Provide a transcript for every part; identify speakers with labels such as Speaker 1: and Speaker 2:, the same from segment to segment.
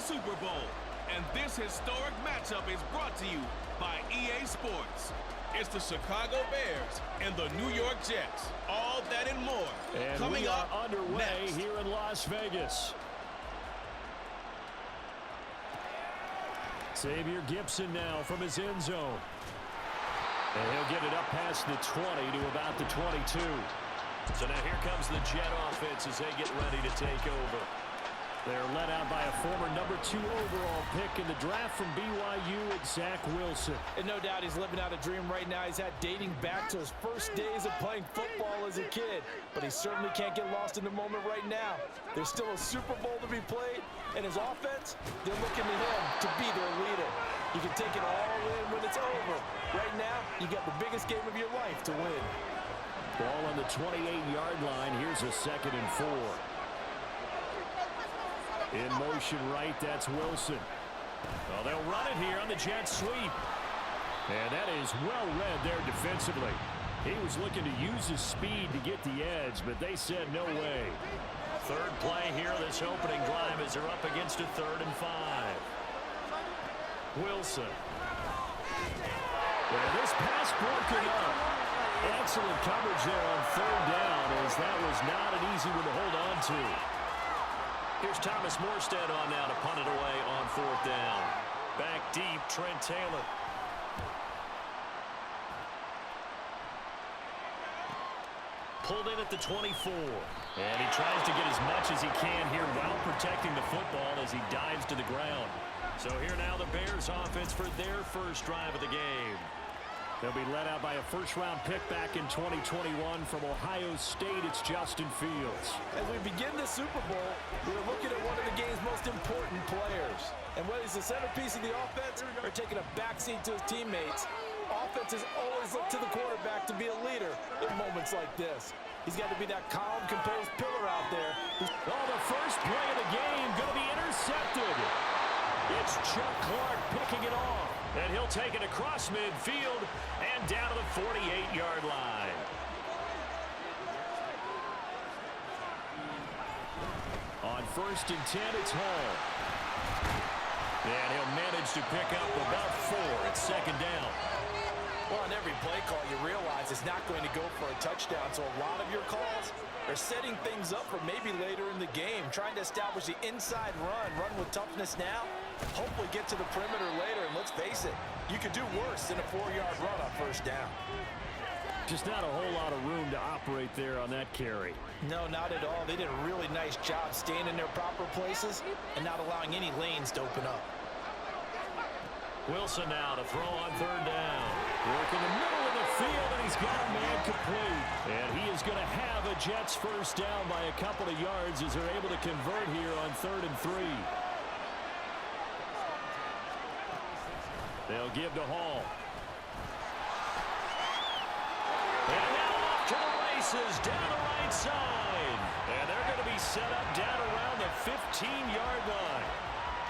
Speaker 1: Super Bowl. And this historic matchup is brought to you by EA Sports. It's the Chicago Bears and the New York Jets. All that and more.
Speaker 2: And
Speaker 1: coming
Speaker 2: we are
Speaker 1: up
Speaker 2: underway
Speaker 1: next.
Speaker 2: here in Las Vegas. Xavier Gipson now from his end zone. And he'll get it up past the 20 to about the 22. So now here comes the Jet offense as they get ready to take over. They're led out by a former #2 overall pick in the draft from BYU, Zach Wilson.
Speaker 3: And no doubt he's living out a dream right now. He's had dating back to his first days of playing football as a kid. But he certainly can't get lost in the moment right now. There's still a Super Bowl to be played, and his offense, they're looking to him to be their leader. You can take it all in when it's over. Right now, you got the biggest game of your life to win.
Speaker 2: Ball on the 28-yard line. Here's a 2nd and 4. In motion right, that's Wilson. Well, they'll run it here on the jet sweep. And that is well read there defensively. He was looking to use his speed to get the edge, but they said no way. Third play here, this opening drive as they're up against a 3rd and 5. Wilson. And this pass broken up. Excellent coverage there on 3rd down, as that was not an easy one to hold on to. Here's Thomas Morstead on now to punt it away on 4th down. Back deep, Trent Taylor. Pulled in at the 24. And he tries to get as much as he can here while protecting the football as he dives to the ground. So here now the Bears offense for their first drive of the game. They'll be led out by a first-round pick back in 2021 from Ohio State. It's Justin Fields.
Speaker 3: As we begin the Super Bowl, we're looking at one of the game's most important players. And whether he's the centerpiece of the offense or taking a backseat to his teammates, offenses always look to the quarterback to be a leader in moments like this. He's got to be that calm, composed pillar out there.
Speaker 2: Oh, the first play of the game going to be intercepted. It's Chuck Clark picking it off. And he'll take it across midfield and down to the 48-yard line. On 1st and 10, it's Hall. And he'll manage to pick up about 4 at 2nd down.
Speaker 3: Well, on every play call, you realize it's not going to go for a touchdown. So a lot of your calls are setting things up for maybe later in the game, trying to establish the inside run with toughness now, hopefully get to the perimeter later. And let's face it, you could do worse than a 4-yard run on 1st down.
Speaker 2: Just not a whole lot of room to operate there on that carry.
Speaker 3: No, not at all. They did a really nice job staying in their proper places and not allowing any lanes to open up.
Speaker 2: Wilson now to throw on 3rd down. Work in the middle of the field, and he's got a man complete. And he is going to have a Jets first down by a couple of yards as they're able to convert here on 3rd and 3. They'll give to Hall. And now off to the races down the right side. And they're going to be set up down around the 15-yard line.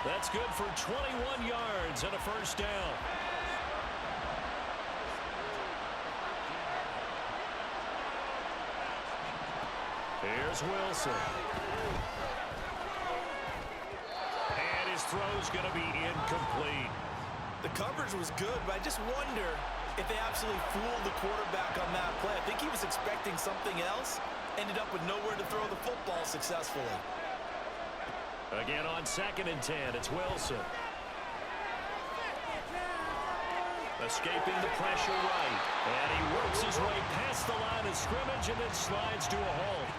Speaker 2: That's good for 21 yards and a first down. Here's Wilson. And his throw's going to be incomplete.
Speaker 3: The coverage was good, but I just wonder if they absolutely fooled the quarterback on that play. I think he was expecting something else, ended up with nowhere to throw the football successfully.
Speaker 2: Again on 2nd and 10, it's Wilson. Escaping the pressure right. And he works his way past the line of scrimmage and then slides to a halt.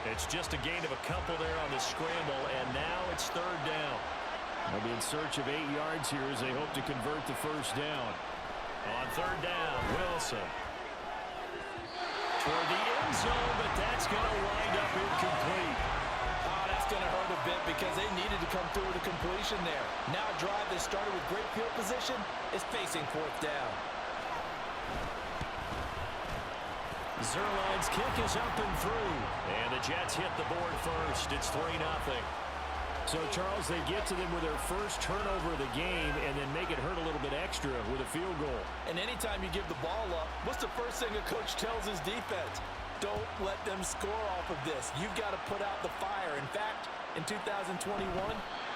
Speaker 2: It's just a gain of a couple there on the scramble, and now it's 3rd down. They'll be in search of 8 yards here as they hope to convert the first down. On 3rd down, Wilson. Toward the end zone, but that's going to wind up incomplete.
Speaker 3: Going to hurt a bit because they needed to come through with a completion there. Now a drive that started with great field position is facing 4th down.
Speaker 2: Zerline's kick is up and through. And the Jets hit the board first. It's 3-0. So, Charles, they get to them with their first turnover of the game and then make it hurt a little bit extra with a field goal.
Speaker 3: And anytime you give the ball up, what's the first thing a coach tells his defense? Don't let them score off of this. You've got to put out the fire. In fact, In 2021,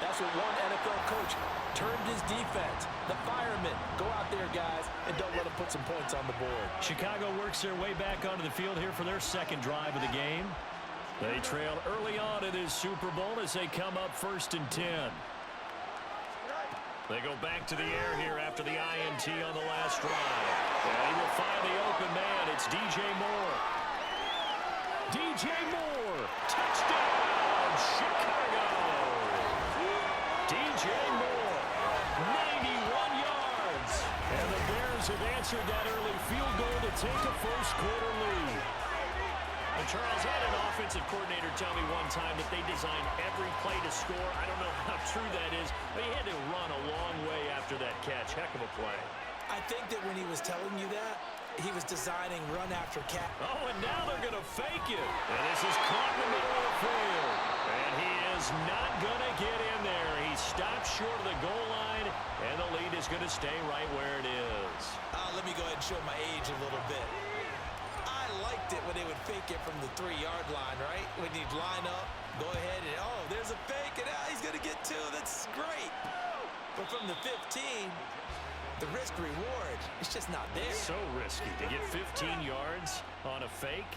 Speaker 3: that's what one NFL coach termed his defense. The firemen. Go out there, guys, and don't let them put some points on the board.
Speaker 2: Chicago works their way back onto the field here for their second drive of the game. They trail early on in this Super Bowl as they come up 1st and 10. They go back to the air here after the INT on the last drive. And he will find the open man. It's DJ Moore. DJ Moore. Touchdown, Chicago. DJ Moore, 91 yards. And the Bears have answered that early field goal to take a first-quarter lead. And Charles, I had an offensive coordinator tell me one time that they designed every play to score. I don't know how true that is, but he had to run a long way after that catch. Heck of a play.
Speaker 3: I think that when he was telling you that, he was designing run after catch.
Speaker 2: Oh, and now they're going to fake it. And this is caught in the middle of the field. And he is not going to get in there. He stops short of the goal line, and the lead is going to stay right where it is.
Speaker 3: Let me go ahead and show my age a little bit. I liked it when they would fake it from the 3-yard line, right? When you'd line up, go ahead and, oh, there's a fake, and he's going to get 2. That's great. But from the 15, the risk-reward, it's just not there.
Speaker 2: So risky to get 15 yards on a fake.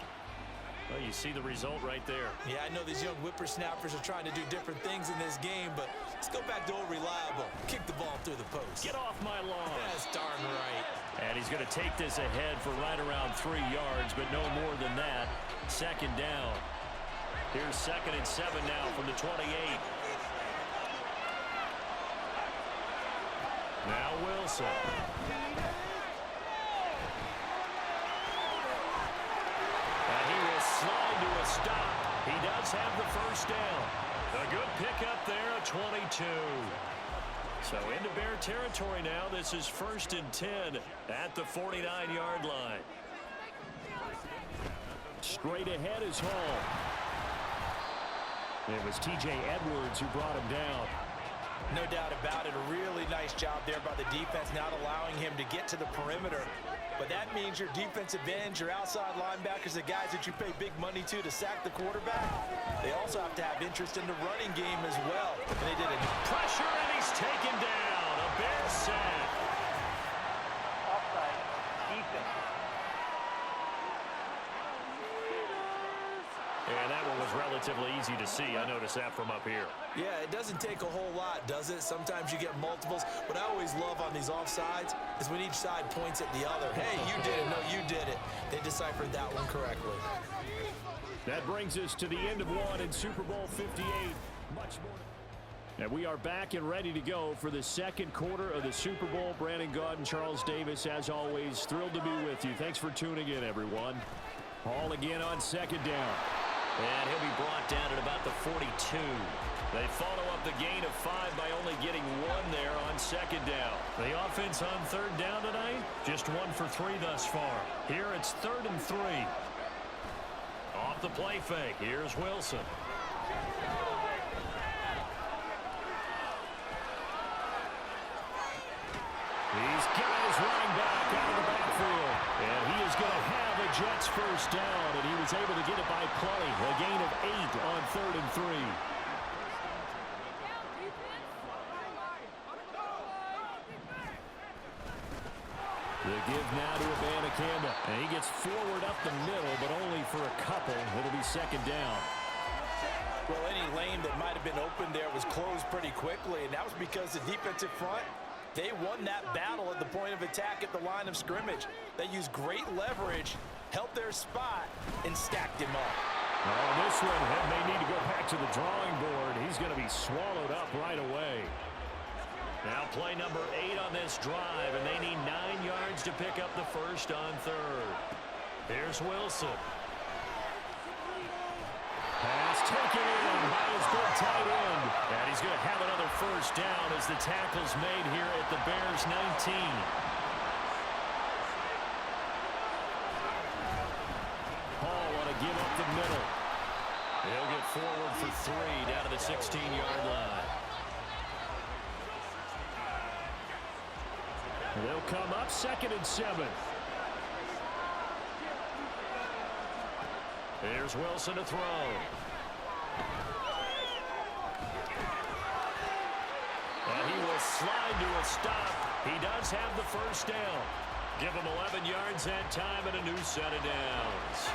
Speaker 2: Well, you see the result right there.
Speaker 3: Yeah, I know these young whippersnappers are trying to do different things in this game, but let's go back to old reliable. Kick the ball through the post.
Speaker 2: Get off my lawn.
Speaker 3: That's darn right.
Speaker 2: And he's going to take this ahead for right around 3 yards, but no more than that. 2nd down. Here's 2nd and 7 now from the 28. Now Wilson. And he will slide to a stop. He does have the first down. A good pickup there, a 22. So into Bear territory now. This is 1st and 10 at the 49-yard line. Straight ahead is Hall. It was T.J. Edwards who brought him down.
Speaker 3: No doubt about it. A really nice job there by the defense, not allowing him to get to the perimeter. But that means your defensive ends, your outside linebackers, the guys that you pay big money to sack the quarterback, they also have to have interest in the running game as well. And they did it.
Speaker 2: Pressure, and he's taken down. A Bear sack.
Speaker 4: Offside. Defense.
Speaker 2: And that one was relatively easy to see. I noticed that from up here.
Speaker 3: Yeah, it doesn't take a whole lot, does it? Sometimes you get multiples. What I always love on these offsides is when each side points at the other. Hey, you did it. No, you did it. They deciphered that one correctly.
Speaker 2: That brings us to the end of one in Super Bowl 58. Much more. And we are back and ready to go for the 2nd quarter of the Super Bowl. Brandon Gaudin, Charles Davis, as always, thrilled to be with you. Thanks for tuning in, everyone. Hall again on 2nd down. And he'll be brought down at about the 42. They follow up the gain of 5 by only getting 1 there on 2nd down. The offense on 3rd down tonight, just 1 for 3 thus far. Here it's 3rd and 3. Off the play fake, here's Wilson. He's got his running back out of the backfield. And he is going to have a Jets first down, and he was able to get it by plenty. A gain of 8 on 3rd and 3. The give now to Abanikanda. And he gets forward up the middle, but only for a couple. It'll be 2nd down.
Speaker 3: Well, any lane that might have been open there was closed pretty quickly, and that was because the defensive front, they won that battle at the point of attack at the line of scrimmage. They used great leverage, held their spot, and stacked him up.
Speaker 2: Well, this one may need to go back to the drawing board. He's going to be swallowed up right away. Now play number 8 on this drive, and they need 9 yards to pick up the first on 3rd. Here's Wilson. Pass taken in by his good tight end. And he's going to have another first down as the tackle's made here at the Bears 19. Hall want to give up the middle. He'll get forward for 3 down to the 16-yard line. They'll come up 2nd and 7. Here's Wilson to throw. And he will slide to a stop. He does have the first down. Give him 11 yards that time and a new set of downs.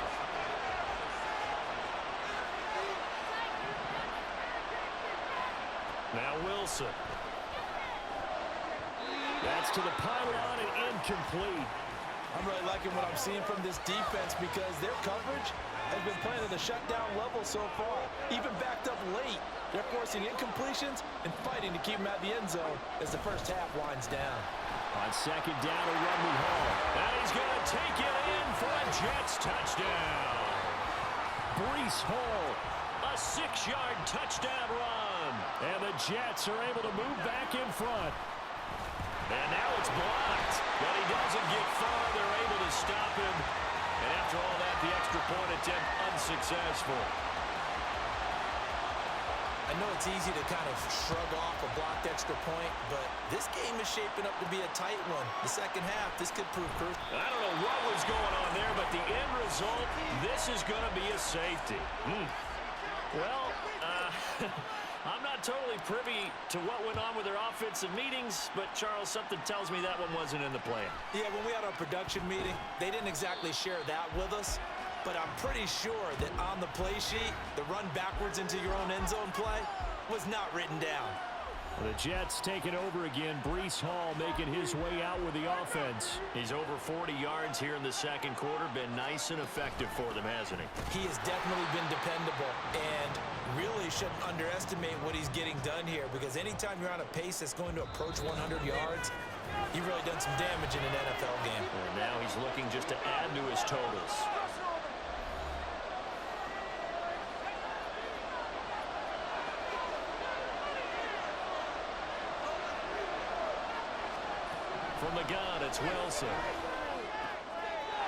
Speaker 2: Now Wilson. That's to the pylon and incomplete.
Speaker 3: I'm really liking what I'm seeing from this defense because their coverage has been playing at a shutdown level so far. Even backed up late, they're forcing incompletions and fighting to keep them at the end zone as the first half winds down.
Speaker 2: On second down, a run with Hall. And he's going to take it in for a Jets touchdown. Breece Hall, a 6-yard touchdown run. And the Jets are able to move back in front. And now it's blocked, but he doesn't get far. They're able to stop him. And after all that, the extra point attempt unsuccessful.
Speaker 3: I know it's easy to kind of shrug off a blocked extra point, but this game is shaping up to be a tight one. The second half, this could prove crucial.
Speaker 2: I don't know what was going on there, but the end result, this is going to be a safety. Well, I'm not totally privy to what went on with their offensive meetings, but, Charles, something tells me that one wasn't in the plan.
Speaker 3: Yeah, when we had our production meeting, they didn't exactly share that with us, but I'm pretty sure that on the play sheet, the run backwards into your own end zone play was not written down.
Speaker 2: The Jets taking over again. Breece Hall making his way out with the offense. He's over 40 yards here in the second quarter. Been nice and effective for them, hasn't he?
Speaker 3: He has definitely been dependable and really shouldn't underestimate what he's getting done here because anytime you're on a pace that's going to approach 100 yards, you've really done some damage in an NFL game.
Speaker 2: And now he's looking just to add to his totals. From the gun, it's Wilson.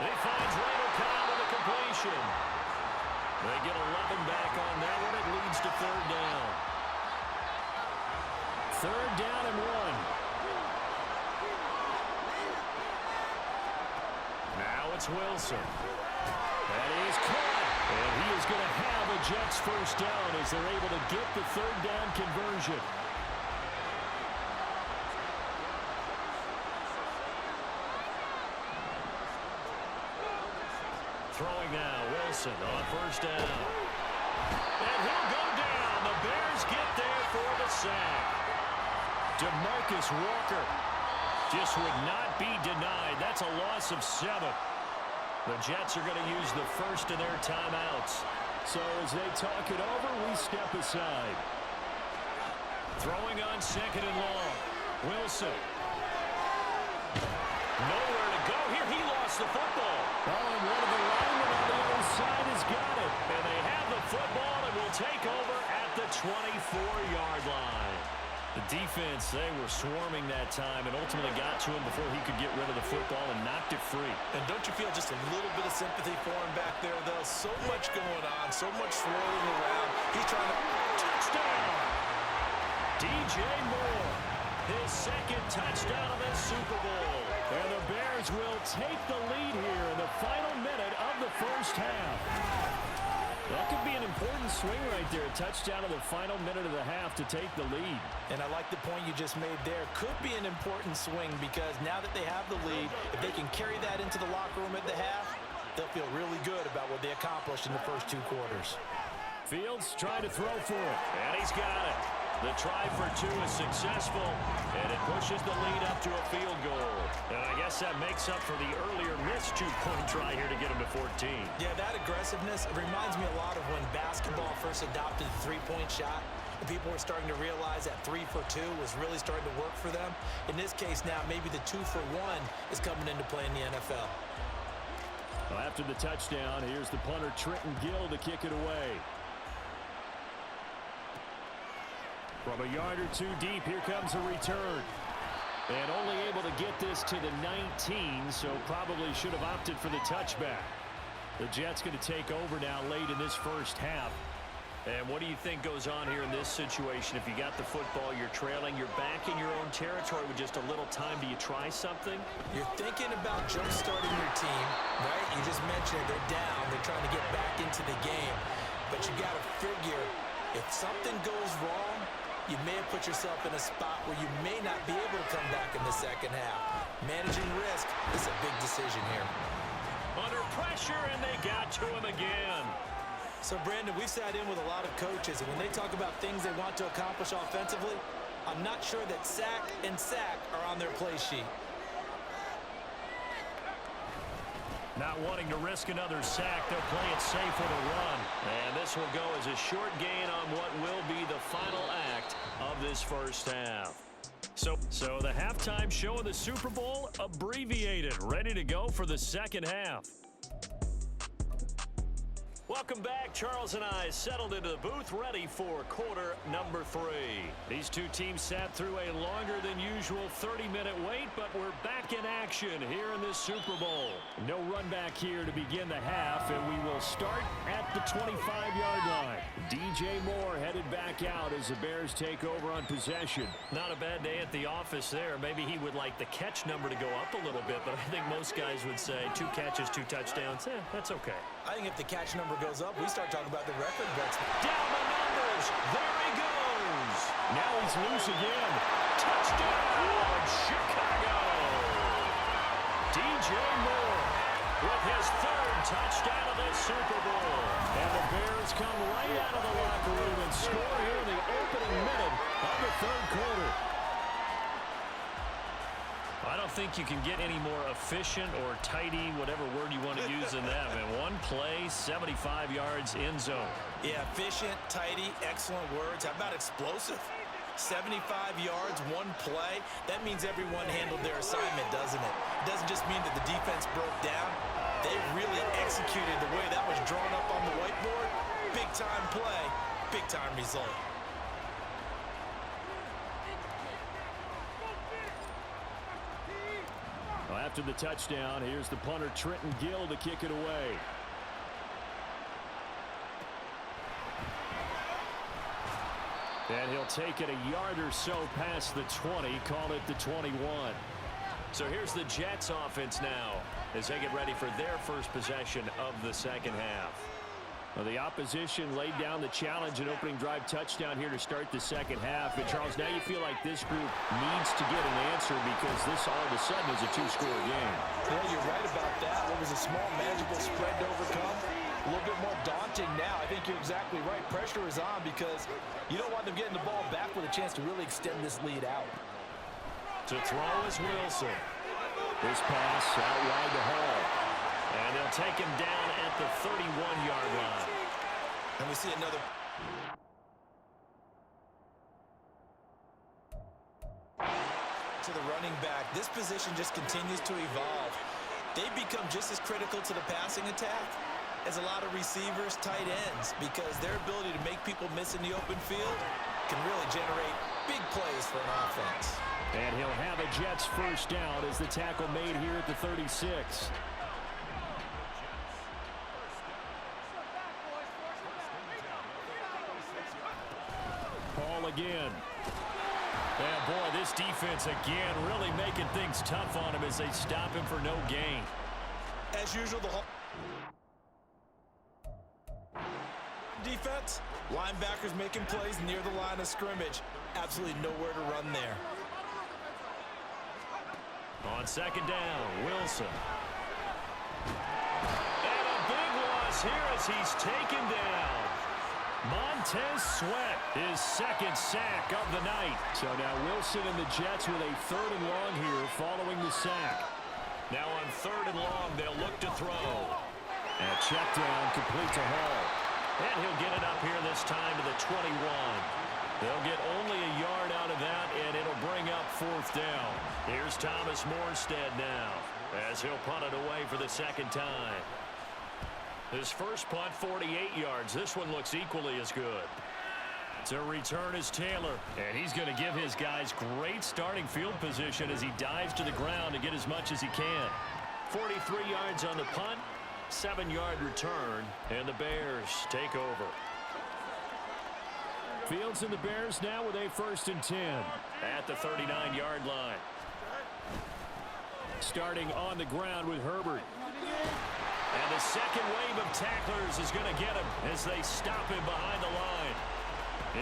Speaker 2: He finds Randall Cobb with a completion. They get 11 back on that one. It leads to third down. Third down and 1. Now it's Wilson. And he is caught. And he is going to have a Jets first down as they're able to get the third down conversion. Throwing now, Wilson on first down. And he'll go down. The Bears get there for the sack. DeMarcus Walker just would not be denied. That's a loss of 7. The Jets are going to use the first of their timeouts. So as they talk it over, we step aside. Throwing on second and long. Wilson. Nowhere to go here. He lost the football. Oh, and one of the linemen on the other side has got it. And they have the football and will take over at the 24-yard line. The defense, they were swarming that time and ultimately got to him before he could get rid of the football and knocked it free.
Speaker 3: And don't you feel just a little bit of sympathy for him back there, though? So much going on, so much swirling around. He's trying to...
Speaker 2: Touchdown! DJ Moore, his second touchdown of this Super Bowl. And the Bears will take the lead here in the final minute of the first half. That could be an important swing right there. A touchdown in the final minute of the half to take the lead.
Speaker 3: And I like the point you just made there. Could be an important swing because now that they have the lead, if they can carry that into the locker room at the half, they'll feel really good about what they accomplished in the first 2 quarters.
Speaker 2: Fields trying to throw for it. And he's got it. The try for 2 is successful, and it pushes the lead up to a field goal. And I guess that makes up for the earlier missed 2-point try here to get him to 14.
Speaker 3: Yeah, that aggressiveness reminds me a lot of when basketball first adopted the three-point shot. And people were starting to realize that 3 for 2 was really starting to work for them. In this case now, maybe the 2 for 1 is coming into play in the NFL.
Speaker 2: Well, after the touchdown, here's the punter Trenton Gill to kick it away. From a yard or 2 deep, here comes a return. And only able to get this to the 19, so probably should have opted for the touchback. The Jets going to take over now late in this first half. And what do you think goes on here in this situation? If you got the football, you're trailing, you're back in your own territory with just a little time. Do you try something?
Speaker 3: You're thinking about jump-starting your team, right? You just mentioned they're down. They're trying to get back into the game. But you got to figure if something goes wrong, you may have put yourself in a spot where you may not be able to come back in the second half. Managing risk is a big decision here.
Speaker 2: Under pressure, and they got to him again.
Speaker 3: So, Brandon, we've sat in with a lot of coaches, and when they talk about things they want to accomplish offensively, I'm not sure that sack and sack are on their play sheet.
Speaker 2: Not wanting to risk another sack, they'll play it safe with a run. And this will go as a short gain on what will be the final act of this first half. So the halftime show of the Super Bowl abbreviated, ready to go for the second half. Welcome back. Charles and I settled into the booth ready for quarter number 3. These two teams sat through a longer than usual 30-minute wait, but we're back in action here in this Super Bowl. No run back here to begin the half, and we will start at the 25-yard line. DJ Moore headed back out as the Bears take over on possession. Not a bad day at the office there. Maybe he would like the catch number to go up a little bit, but I think most guys would say 2 catches, 2 touchdowns. That's okay.
Speaker 3: I think if the catch number goes up, we start talking about the record books.
Speaker 2: Down the numbers. There he goes. Now he's loose again. Touchdown, Chicago. DJ Moore with his 3rd touchdown of the Super Bowl. And the Bears come right out of the locker room and score here in the opening minute of the 3rd quarter. I don't think you can get any more efficient or tidy, whatever word you want to use in that. Man, one play, 75 yards in zone.
Speaker 3: Yeah, efficient, tidy, excellent words. How about explosive? 75 yards, one play. That means everyone handled their assignment, doesn't it? It doesn't just mean that the defense broke down. They really executed the way that was drawn up on the whiteboard. Big-time play, big-time result.
Speaker 2: After the touchdown, here's the punter Trenton Gill to kick it away. And he'll take it a yard or so past the 20, call it the 21. So here's the Jets offense now as they get ready for their first possession of the second half. Well, the opposition laid down the challenge and opening drive touchdown here to start the second half. And, Charles, now you feel like this group needs to get an answer because this all of a sudden is a 2-score game.
Speaker 3: Yeah, you're right about that. What was a small, manageable spread to overcome? A little bit more daunting now. I think you're exactly right. Pressure is on because you don't want them getting the ball back with a chance to really extend this lead out.
Speaker 2: To throw is Wilson. This pass out wide to Hall. And they'll take him down at the 31-yard line.
Speaker 3: And we see another. To the running back. This position just continues to evolve. They've become just as critical to the passing attack as a lot of receivers, tight ends, because their ability to make people miss in the open field can really generate big plays for an offense.
Speaker 2: And he'll have a Jets first down as the tackle made here at the 36. Paul again. And boy, this defense again really making things tough on him as they stop him for no gain.
Speaker 3: As usual, the defense, linebackers making plays near the line of scrimmage. Absolutely nowhere to run there.
Speaker 2: On second down, Wilson. And a big loss here as he's taken down. Montez Sweat, his 2nd sack of the night. So now Wilson and the Jets with a 3rd and long here following the sack. Now on 3rd and long, they'll look to throw. And a check down complete to Hall. And he'll get it up here this time to the 21. They'll get only a yard out of that, and it'll bring up 4th down. Here's Thomas Morstead now as he'll punt it away for the 2nd time. His first punt, 48 yards. This one looks equally as good. To return is Taylor, and he's going to give his guys great starting field position as he dives to the ground to get as much as he can. 43 yards on the punt, 7-yard return, and the Bears take over. Fields and the Bears now with a 1st and 10 at the 39-yard line. Starting on the ground with Herbert. And the second wave of tacklers is going to get him as they stop him behind the line.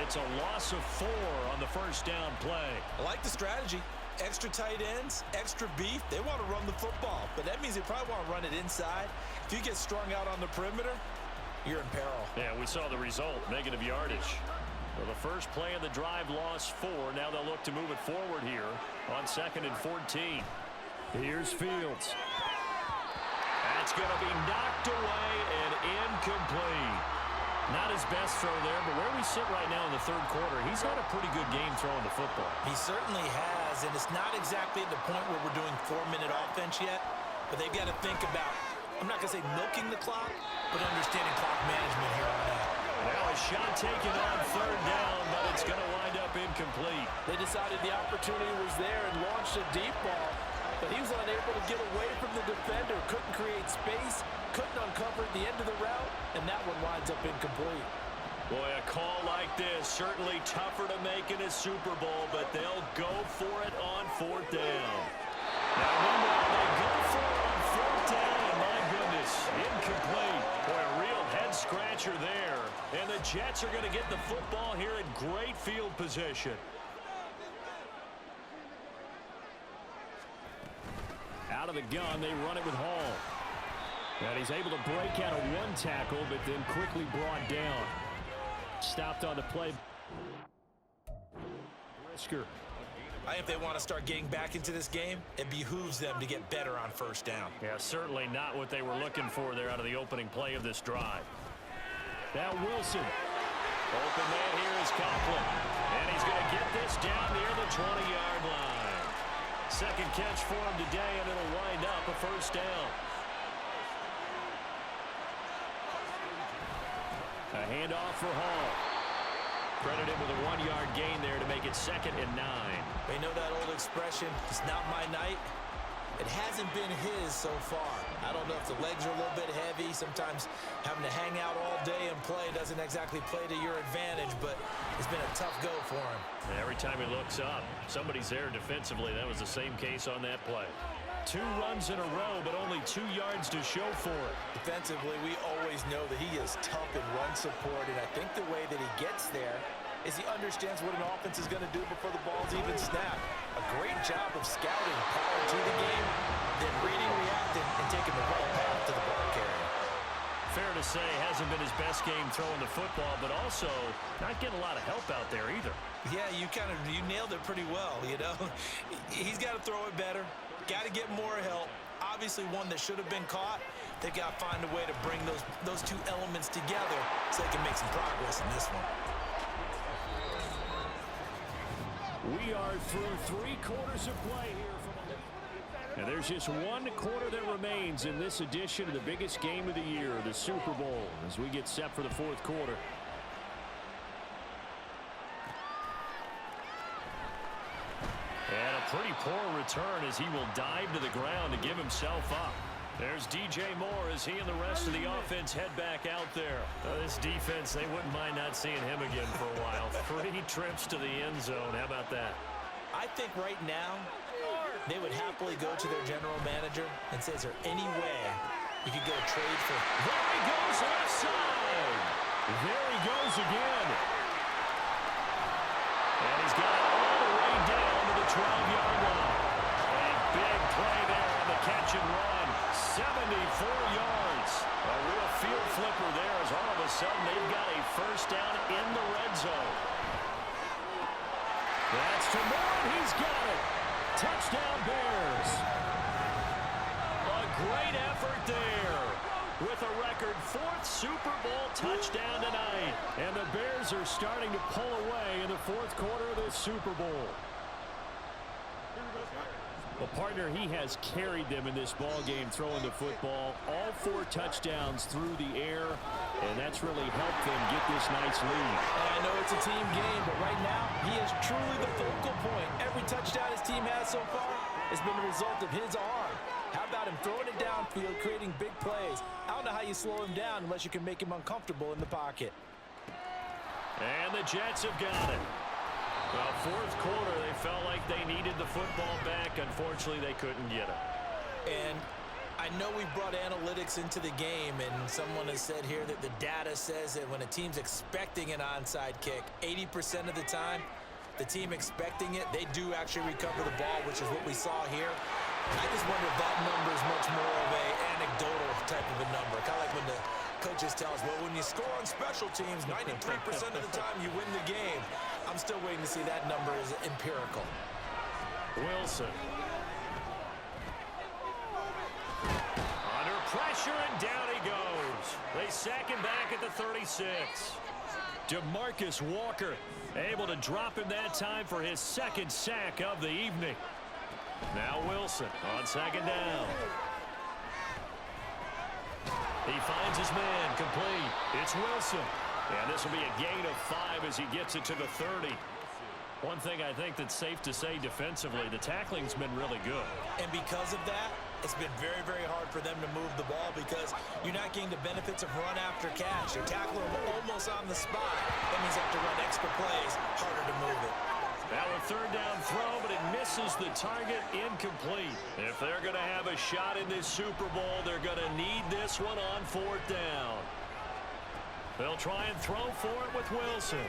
Speaker 2: It's a loss of 4 on the first down play.
Speaker 3: I like the strategy. Extra tight ends, extra beef. They want to run the football, but that means they probably want to run it inside. If you get strung out on the perimeter, you're in peril.
Speaker 2: Yeah, we saw the result, negative yardage. Well, the first play of the drive lost 4. Now they'll look to move it forward here on 2nd and 14. Here's Fields. That's going to be knocked away and incomplete. Not his best throw there, but where we sit right now in the third quarter, he's had a pretty good game throwing the football.
Speaker 3: He certainly has, and it's not exactly at the point where we're doing 4-minute offense yet, but they've got to think about, I'm not going to say milking the clock, but understanding clock management here on out.
Speaker 2: Well, a shot taken on 3rd down, but it's going to wind up incomplete.
Speaker 3: They decided the opportunity was there and launched a deep ball, but he was unable to get away from the defender, couldn't create space, couldn't uncover at the end of the route, and that one winds up incomplete.
Speaker 2: Boy, a call like this, certainly tougher to make in a Super Bowl, but they'll go for it on 4th down. Now, meanwhile, they go for it on 4th down, and my goodness, incomplete. Boy, a real head-scratcher there. And the Jets are going to get the football here in great field position. Out of the gun, they run it with Hall. And he's able to break out of 1 tackle, but then quickly brought down. Stopped on the play. Brisker.
Speaker 3: If they want to start getting back into this game, it behooves them to get better on 1st down.
Speaker 2: Yeah, certainly not what they were looking for there out of the opening play of this drive. Now Wilson. Open man here is Conklin. And he's going to get this down near the 20-yard line. Second catch for him today, and it'll wind up a 1st down. A handoff for Hall. Credited with a 1-yard gain there to make it 2nd and 9.
Speaker 3: They know that old expression, it's not my night. It hasn't been his so far. I don't know if the legs are a little bit heavy. Sometimes having to hang out all day and play doesn't exactly play to your advantage, but it's been a tough go for him.
Speaker 2: Every time he looks up, somebody's there defensively. That was the same case on that play. 2 runs in a row, but only 2 yards to show for it.
Speaker 3: Defensively, we always know that he is tough in run support, and I think the way that he gets there is he understands what an offense is going to do before the ball's even snapped. A great job of scouting prior to the game, then reading, reacting, and taking the right path to the ball carrier.
Speaker 2: Fair to say, hasn't been his best game throwing the football, but also not getting a lot of help out there either.
Speaker 3: Yeah, you nailed it pretty well, you know. He's got to throw it better. Got to get more help. Obviously one that should have been caught. They've got to find a way to bring those 2 elements together so they can make some progress in this one.
Speaker 2: We are through 3 quarters of play here. And there's just 1 quarter that remains in this edition of the biggest game of the year, the Super Bowl, as we get set for the 4th quarter. And a pretty poor return as he will dive to the ground to give himself up. There's DJ Moore as he and the rest of the offense head back out there. This defense, they wouldn't mind not seeing him again for a while. 3 trips to the end zone. How about that?
Speaker 3: I think right now they would happily go to their general manager and say, is there any way you could get a trade for...
Speaker 2: There he goes left side. There he goes again. And he's got it all the way down to the 12-yard line. A big play there on the catch and run. 74 yards. A real field flipper there as all of a sudden they've got a 1st down in the red zone. That's to Moore, and he's got it. Touchdown Bears. A great effort there with a record 4th Super Bowl touchdown tonight. And the Bears are starting to pull away in the 4th quarter of this Super Bowl. Well, partner, he has carried them in this ball game throwing the football. All 4 touchdowns through the air, and that's really helped them get this nice lead.
Speaker 3: And I know it's a team game, but right now he is truly the focal point. Every touchdown his team has so far has been the result of his arm. How about him throwing it downfield, creating big plays? I don't know how you slow him down unless you can make him uncomfortable in the pocket.
Speaker 2: And the Jets have got it. Well, 4th quarter, they felt like they needed the football back. Unfortunately, they couldn't get it.
Speaker 3: And I know we've brought analytics into the game, and someone has said here that the data says that when a team's expecting an onside kick, 80% of the time, the team expecting it, they do actually recover the ball, which is what we saw here. I just wonder if that number is much more of an anecdotal type of a number. Kind of like when the coaches tell us, well, when you score on special teams, 93% of the time you win the game. I'm still waiting to see that number is empirical.
Speaker 2: Wilson. Under pressure, and down he goes. They sack him back at the 36. DeMarcus Walker able to drop him that time for his second sack of the evening. Now Wilson on second down. He finds his man complete. It's Wilson. And this will be a gain of 5 as he gets it to the 30. One thing I think that's safe to say defensively, the tackling's been really good. And because of that, it's been very, very hard for them to move the ball because you're not getting the benefits of run after catch. You're tackling them almost on the spot. That means you have to run extra plays, harder to move it. Now a third down throw, but it misses the target, incomplete. If they're going to have a shot in this Super Bowl, they're going to need this one on fourth down. They'll try and throw for it with Wilson.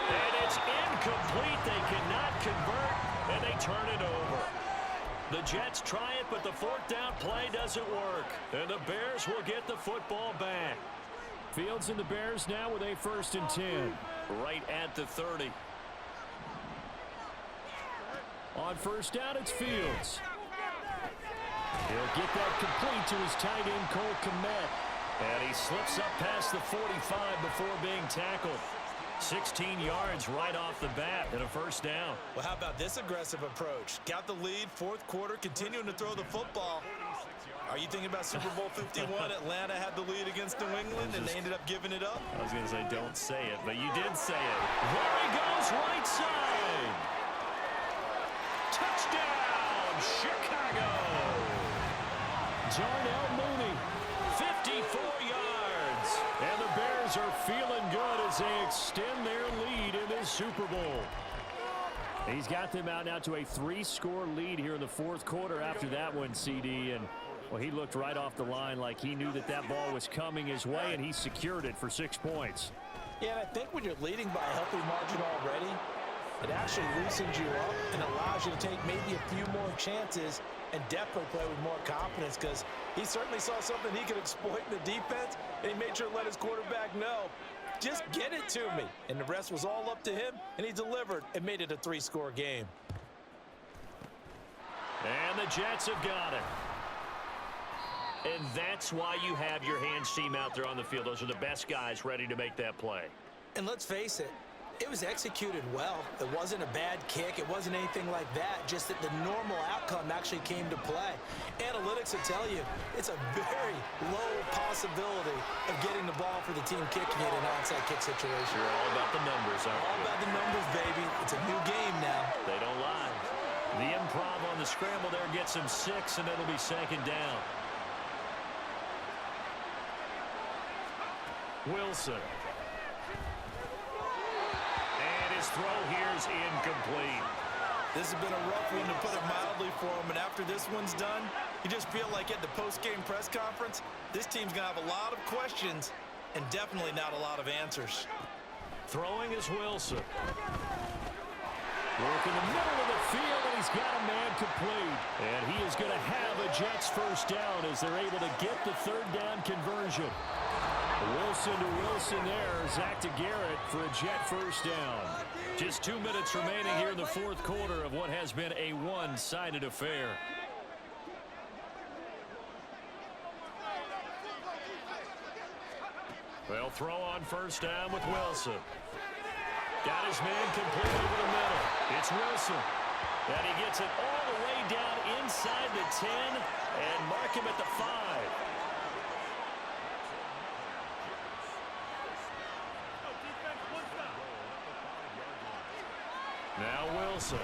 Speaker 2: And it's incomplete. They cannot convert, and they turn it over. The Jets try it, but the fourth down play doesn't work. And the Bears will get the football back. Fields and the Bears now with a 1st and 10. Right at the 30. On first down, it's Fields. He'll get that complete to his tight end, Cole Kmet. And he slips up past the 45 before being tackled. 16 yards right off the bat and a first down. Well, how about this aggressive approach? Got the lead, fourth quarter, continuing to throw the football. Are you thinking about Super Bowl 51? Atlanta had the lead against New England, and they ended up giving it up? I was going to say, don't say it, but you did say it. There he goes, right side. Touchdown, Chicago. Darnell Mooney, 54 yards. And the Bears are feeling good as they extend their lead in this Super Bowl. He's got them out now to a 3-score lead here in the fourth quarter after that one, CD. And, well, he looked right off the line like he knew that that ball was coming his way, and he secured it for 6 points. Yeah, and I think when you're leading by a healthy margin already, it actually loosens you up and allows you to take maybe a few more chances and definitely play with more confidence because he certainly saw something he could exploit in the defense, and he made sure to let his quarterback know, just get it to me. And the rest was all up to him, and he delivered and made it a 3-score game. And the Jets have got it. And that's why you have your hands team out there on the field. Those are the best guys ready to make that play. And let's face it, it was executed well. It wasn't a bad kick. It wasn't anything like that. Just that the normal outcome actually came to play. Analytics will tell you it's a very low possibility of getting the ball for the team kicking it in an onside kick situation. You're all about the numbers, aren't you? All about the numbers, baby. It's a new game now. They don't lie. The improv on the scramble there gets him 6, and it'll be second down. Wilson. And his throw here is incomplete. This has been a rough one, to put it mildly, for him. And after this one's done, you just feel like at the post-game press conference, this team's going to have a lot of questions and definitely not a lot of answers. Throwing is Wilson. Work in the middle of the field, and he's got a man complete. And he is going to have a Jets first down as they're able to get the third down conversion. Wilson to Wilson there. Zach to Garrett for a Jet first down. Just 2 minutes remaining here in the fourth quarter of what has been a one-sided affair. They'll throw on first down with Wilson. Got his man complete over the middle. It's Wilson. And he gets it all the way down inside the 10 and mark him at the 5. Now Wilson.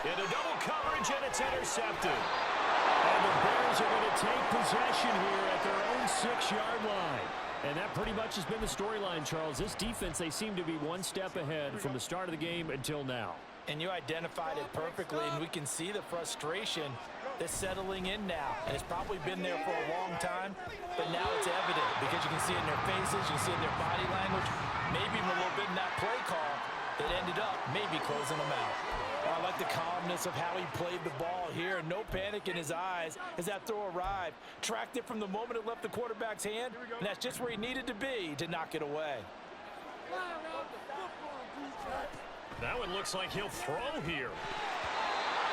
Speaker 2: Into double coverage, and it's intercepted. And the Bears are going to take possession here at their own 6-yard line. And that pretty much has been the storyline, Charles. This defense, they seem to be one step ahead from the start of the game until now. And you identified it perfectly, and we can see the frustration
Speaker 3: They're settling in now, and it's probably been there for a long time, but now it's evident because you can see it in their faces, you can see it in their body language, maybe even a little bit in that play call that ended up maybe closing them out. I like the calmness of how he played the ball here. No panic in his eyes as that throw arrived. Tracked it from the moment it left the quarterback's hand, and that's just where he needed to be to knock it away.
Speaker 2: Now it looks like he'll throw here.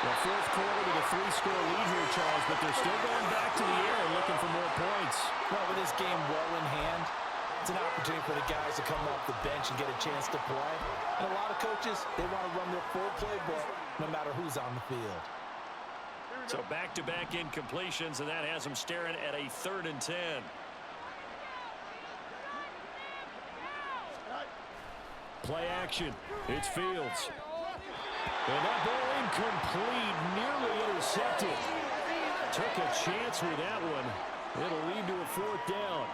Speaker 2: The fourth quarter with a 3-score lead here, Charles, but they're still going back to the air and looking for more points.
Speaker 3: Well, with this game well in hand, it's an opportunity for the guys to come off the bench and get a chance to play. And a lot of coaches, they want to run their full playbook no matter who's on the field.
Speaker 2: So back-to-back incompletions, and that has them staring at a 3rd and 10. Play action. It's Fields. And that ball incomplete, nearly intercepted. Took a chance with that one. It'll lead to a 4th down.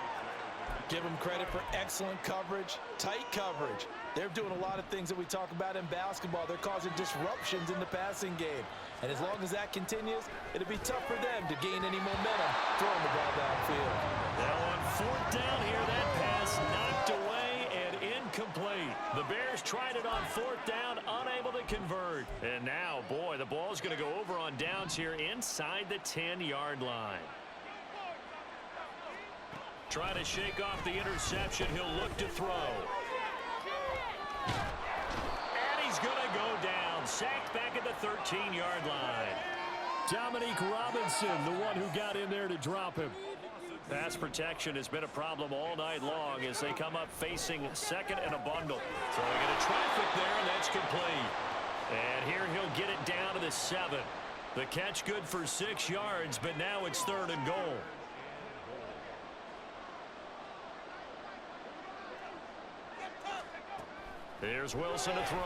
Speaker 3: Give them credit for excellent coverage, tight coverage. They're doing a lot of things that we talk about in basketball. They're causing disruptions in the passing game. And as long as that continues, it'll be tough for them to gain any momentum throwing the ball downfield.
Speaker 2: Now on 4th down here, that pass knocked away and incomplete. The Bears tried it on 4th down, unable to convert. And now, boy, the ball's going to go over on downs here inside the 10-yard line. Trying to shake off the interception. He'll look to throw. And he's going to go down. Sacked back at the 13-yard line. Dominique Robinson, the one who got in there to drop him. Pass protection has been a problem all night long as they come up facing 2nd and a bundle. So they get a traffic there, and that's complete. And here he'll get it down to the 7. The catch good for 6 yards, but now it's 3rd and goal. Here's Wilson to throw.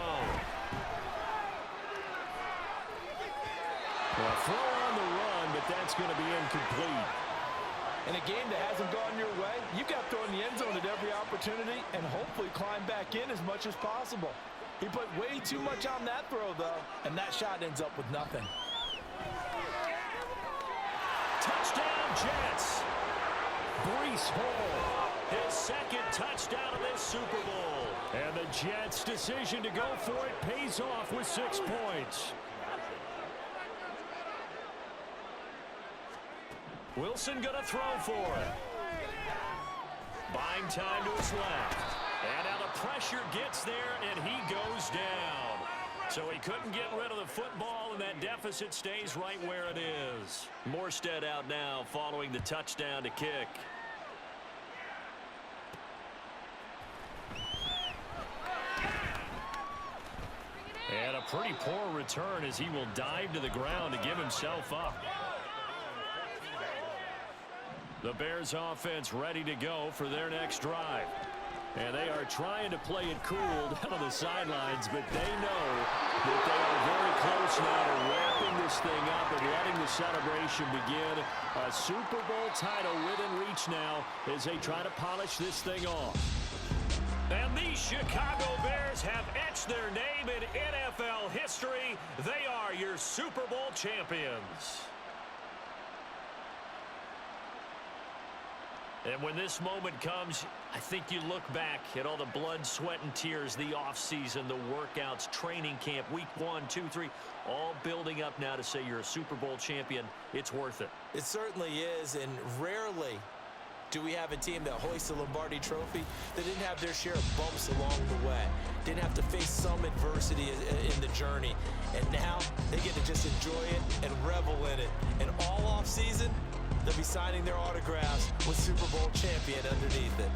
Speaker 2: A throw on the run, but that's going to be incomplete.
Speaker 3: In a game that hasn't gone your way, you've got to throw in the end zone at every opportunity and hopefully climb back in as much as possible. He put way too much on that throw, though, and that shot ends up with nothing.
Speaker 2: Touchdown, Jets. Breece Hall, his 2nd touchdown of this Super Bowl. And the Jets' decision to go for it pays off with 6 points. Wilson going to throw for it. Buying time to his left. And now the pressure gets there, and he goes down. So he couldn't get rid of the football, and that deficit stays right where it is. Morstead out now following the touchdown to kick. And a pretty poor return as he will dive to the ground to give himself up. The Bears offense ready to go for their next drive. And they are trying to play it cool down on the sidelines, but they know that they are very close now to wrapping this thing up and letting the celebration begin. A Super Bowl title within reach now as they try to polish this thing off. And the Chicago Bears have etched their name in NFL history. They are your Super Bowl champions. And when this moment comes, I think you look back at all the blood, sweat, and tears, the offseason, the workouts, training camp, week 1, 2, 3, all building up now to say you're a Super Bowl champion. It's worth it.
Speaker 3: It certainly is, and rarely do we have a team that hoists the Lombardi Trophy that didn't have their share of bumps along the way, didn't have to face some adversity in the journey, and now they get to just enjoy it and revel in it. And all offseason, they'll be signing their autographs with Super Bowl champion underneath it.